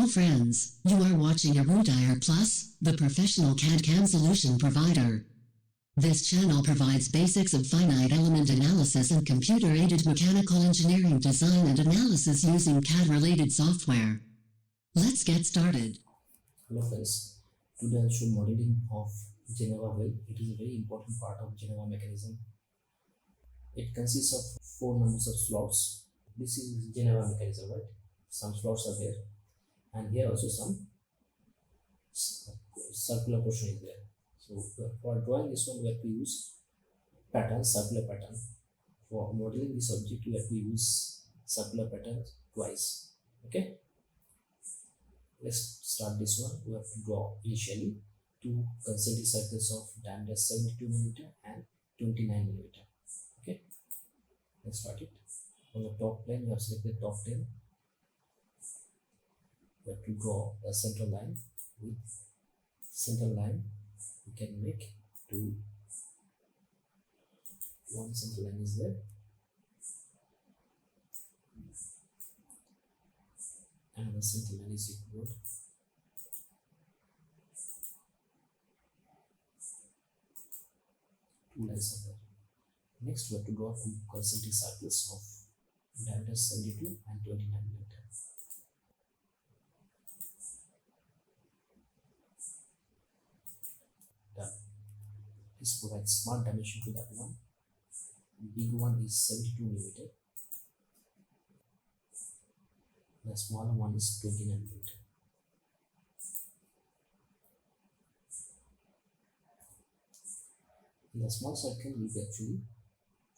Hello friends, you are watching ERUDIRE Plus, the professional CAD/CAM solution provider. This channel provides basics of finite element analysis and computer-aided mechanical engineering design and analysis using CAD-related software. Let's get started. Hello friends, today I'll show modeling of Geneva well. It is a very important part of Geneva mechanism. It consists of 4 numbers of slots. This is Geneva mechanism, right? Some slots are there, and here also some circular portion is there. So for drawing this one, we have to use pattern, circular pattern. For modeling this object, we have to use circular pattern twice. Okay, let's start this one. We have to draw initially 2 concentric circles of diameter 72 mm and 29 mm. Okay, let's start it. On the top plane, we have selected top plane. We have to draw a central line. With central line, we can make 2. One central line is there, and the central line is equal. Two lines are there. Next, we have to draw 2 concentric circles of diameter 72 and 29 mm. Done. Please provide smart dimension to that one. Big one is 72 mm. The smaller one is 29 mm. In the small circle will be actually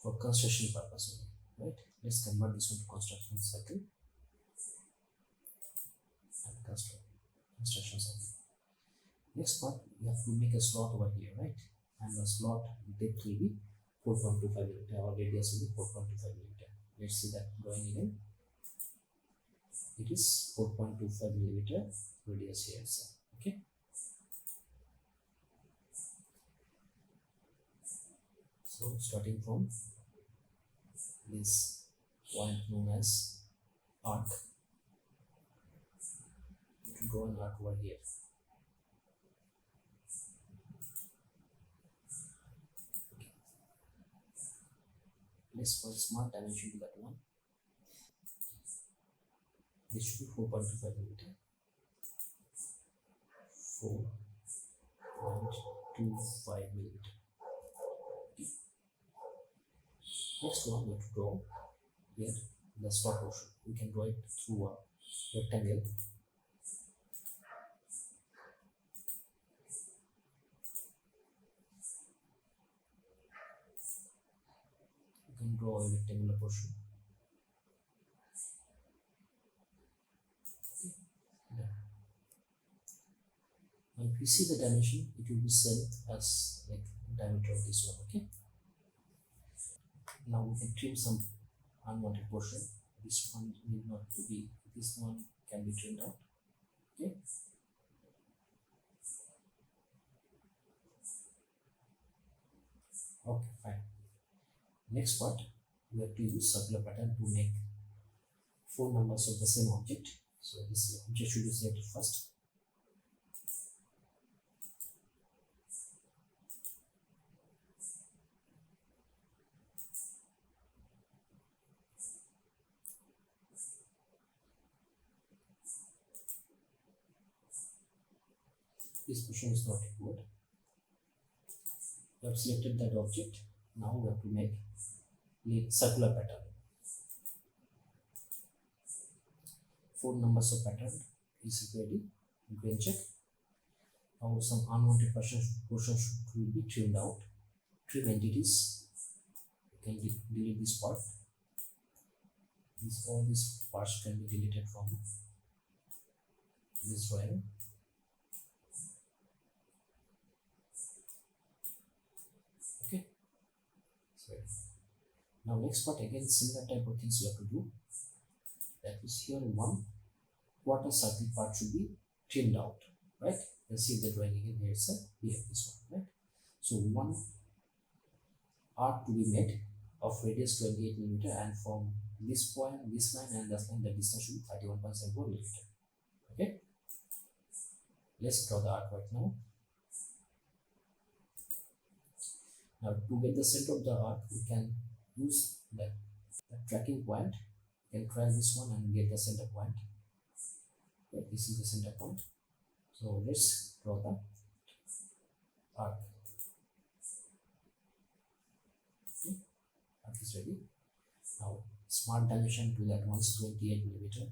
for construction purpose only, right? Let's convert this one to construction circle and construction circle. Next part, we have to make a slot over here, right? And the slot depth will be 4.25 mm or radius will be 4.25 mm. Let's see that drawing again. It is 4.25 mm radius here, so okay. So starting from this point known as arc, you can draw an arc over here. Let's put smart dimension to that one. This should be 4.25 mm. 4.25 mm. Next one, we have to draw here the slot portion. We can draw it through a rectangle. You can draw a rectangular portion. Okay. Now if you see the dimension, it will be set as like diameter of this one. Okay. Now we can trim some unwanted portion. This one need not to be. This one can be trimmed out. Okay. Okay, fine. Next part, we have to use circular pattern to make 4 numbers of the same object. So this object should be selected first. This portion is not required. We have selected that object. Now we have to make circular pattern. 4 numbers of pattern is ready. Green check. Now some unwanted portions should be trimmed out. Trim entities. You can delete this part. All these parts can be deleted from this drawing. Okay. So now next part, again similar type of things you have to do. That is, here 1 quarter circle part should be trimmed out, right? You can see the drawing again here itself. We have this one, right? So 1 arc to be made of radius 28 mm, and from this point, this line and this line, the distance should be 31.74 mm. Okay, let's draw the arc right now. Now to get the center of the arc, we can use the tracking point. You can track this one and get the center point. Okay, this is the center point. So let's draw the arc. Okay, arc is ready. Now smart dimension to that one is 28 millimeter.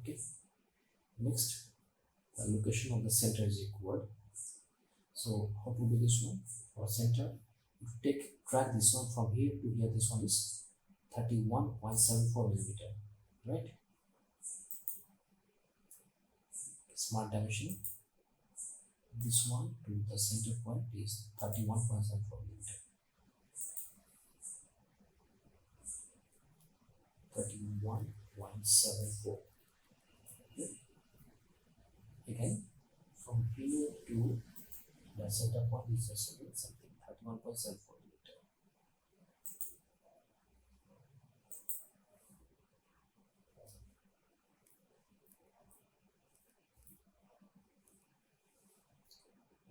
Okay, next the location of the center is required. So how to do this one? For center, you track this one from here to here. This one is 31.74 millimeter, right? Smart dimension. This one to the center point is 31.74 millimeter. 31.74. Okay. Again, from here to the center point is just something 31.74 millimeter.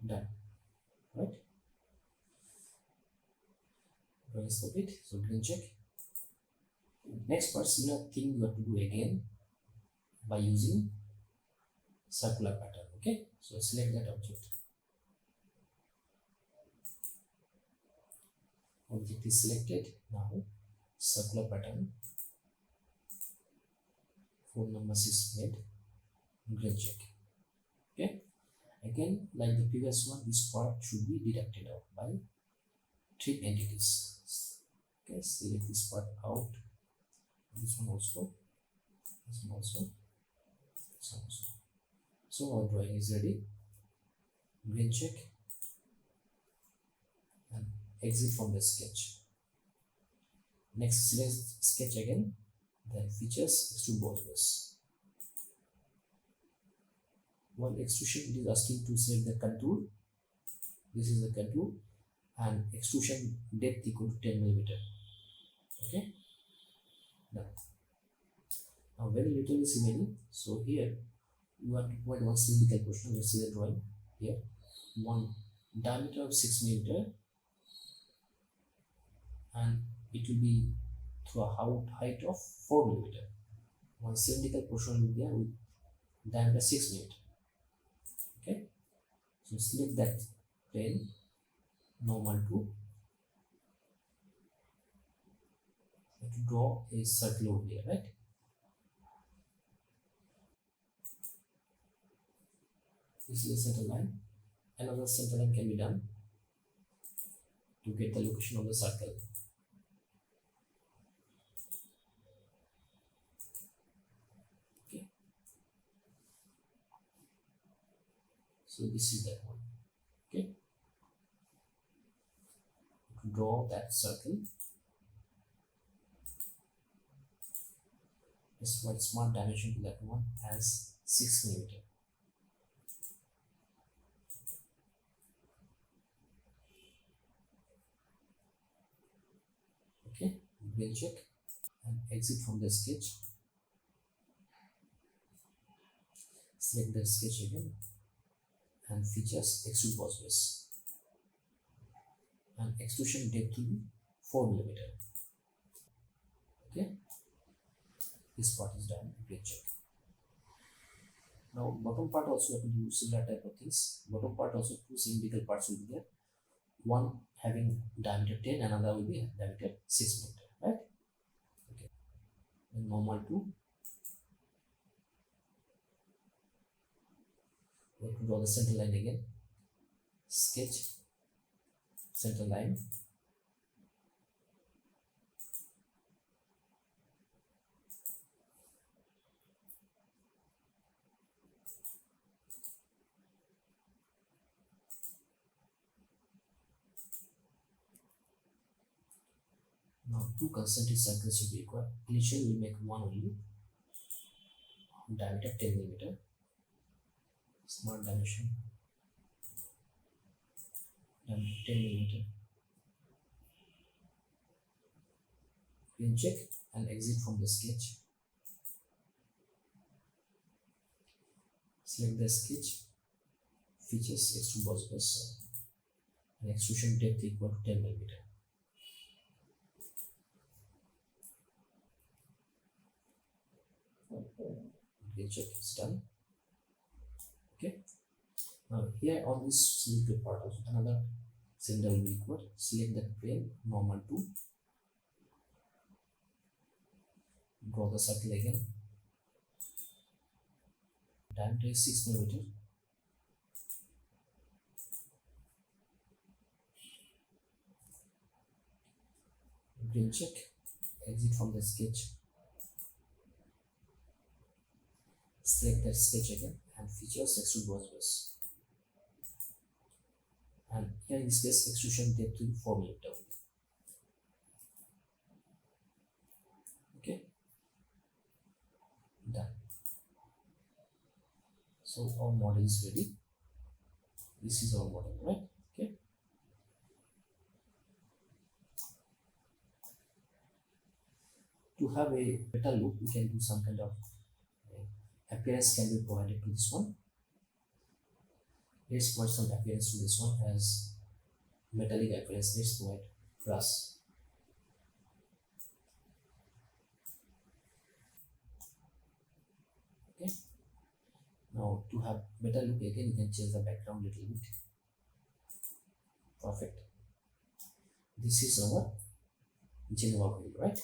Done, right? Drawing is complete, so green check. Next part, similar thing you have to do again by using circular pattern. Okay, so select that object. Object is selected. Now circular pattern, phone number is made, green check. Okay, again like the previous one, this part should be deducted out by three entities. Okay, select this part out, this one also, this one also, this one also. So our drawing is ready. Green check and exit from the sketch. Next, select sketch again, then features, extrude both ways. While extrusion, it is asking to set the contour. This is the contour, and extrusion depth equal to 10 millimeter. Okay. Now very little is remaining. So here you want to point one cylindrical portion. Let's see the drawing here. One diameter of 6 millimeter, and it will be through a height of 4 millimeter. One cylindrical portion will be there with diameter 6 millimeter. Okay, so select that plane, normal to draw a circle over here, right? This is the center line. Another center line can be done to get the location of the circle. Okay, so this is that one. Okay, draw that circle. This one smart dimension to that one as 6 millimeter. Okay, green check and exit from the sketch. Select the sketch again and features, extrude both ways, and extrusion depth will be 4 millimeter. Okay, this part is done. Green check. Now bottom part also have to do similar type of things. Bottom part also two cylindrical parts will be there. One having diameter 10, another will be diameter 6 millimeter, right? Okay, and normal to we have to draw the center line again. Sketch, center line, now two concentric circles should be required. Initially we make one only, diameter 10 millimeter. Smart dimension, diameter 10 millimeter. Green check and exit from the sketch. Select the sketch, features, extrude boss base, and extrusion depth equal to 10 mm. Green check is done. Okay. Now here on this cylinder part also another cylinder will be required. Select the plane, normal to. Draw the circle again. Diameter is 6 mm. Green check, exit from the sketch. Select that sketch again and features extrude boss base. And here in this case extrusion depth will 4 mm. Okay, done. So our model is ready. This is our model, right? Okay. To have a better look, we can do some kind of appearance can be provided to this one. Let's provide some appearance to this one as metallic appearance. Let's provide brass. Okay. Now to have better look again, you can change the background little bit. Perfect. This is our Geneva wheel, right?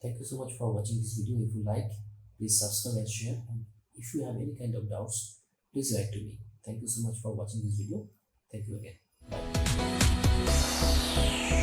Thank you so much for watching this video. If you like, please subscribe and share. And if you have any kind of doubts, please write to me. Thank you so much for watching this video. Thank you again. Bye.